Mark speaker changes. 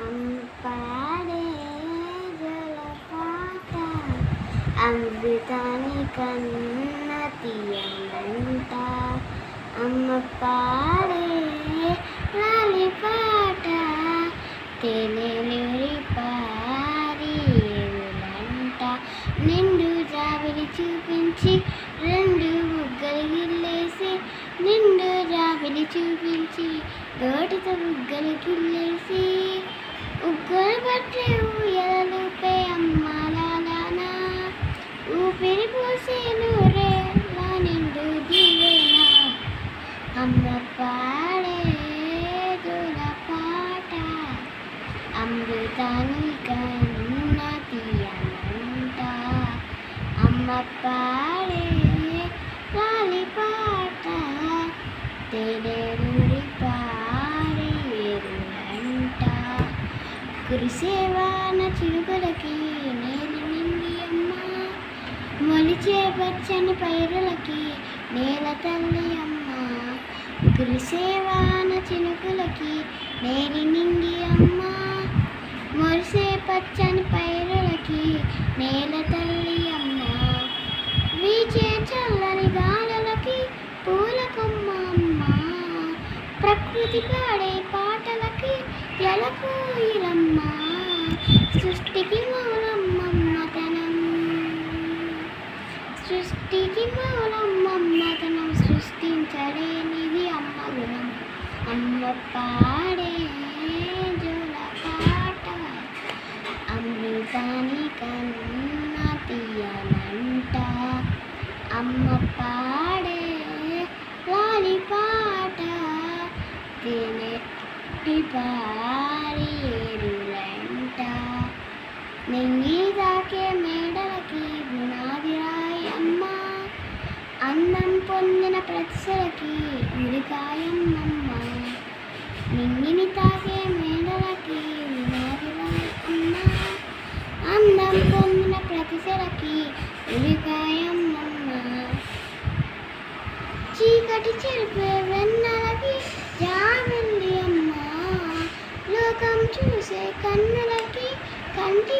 Speaker 1: పాడే జలపాత అమృతాని కన్న తీయనంట అమ్మ పాడే లాలిపాట తేనెలూరి పారి ఏరులంట నిండు జాబిలి చూపించి రెండు బుగ్గలు గిల్లేసి నిండు జాబిలి చూపించి గోటితో బుగ్గలు గిల్లేసి ఉగ్గులు పట్టే ఊయలూపే అమ్మాలానా ఊపిరి పోసే నూరేలా నిండు దివేనా అమ్మ పాడే జలపాట అమృతాని కన్న తీయనంట అమ్మ పాడే లాలిపాట తేనెలూరి పారి ఏరులంట కురిసేవాన చిలుకలకి నేల నిండి అమ్మ మొలిచే పచ్చని పైరులకి నేల తల్లి అమ్మ కురిసేవాన చినుకులకి నేలి నిండి అమ్మ మొలిసే పచ్చని పైరులకి నేల తల్లి అమ్మ వీచే చల్లని గాలులకి పూల కొమ్మ అమ్మ ప్రకృతి పాడే పాటలకి ఎలకూయిలమ్మ సృష్టికి మూలమ్మమ్మతనం సృష్టికి మూలమ్మమ్మతనం సృష్టించలేనిది అమ్మ గుణం అమ్మ పాడే జలపాట అమృతాని కన్న తీయనంట అమ్మ పాడే లాలిపాట తేనెటి పారి ఏరులంట నెంగి దాకే మేడలకి బునాది రాయి అమ్మ అందం పొందిన ప్రతిసలకి ఉడికాయమ్మమ్మ నింగిని తాకే మేడలకి బునాది రాయి అమ్మ అందం పొందిన ప్రతిసలకి ఉడికాయమ్మమ్మ చీకటి చెరిపే వెన్నెలకి జాబిల్లి అమ్మ లోకం చూసే కన్నులకి కంటి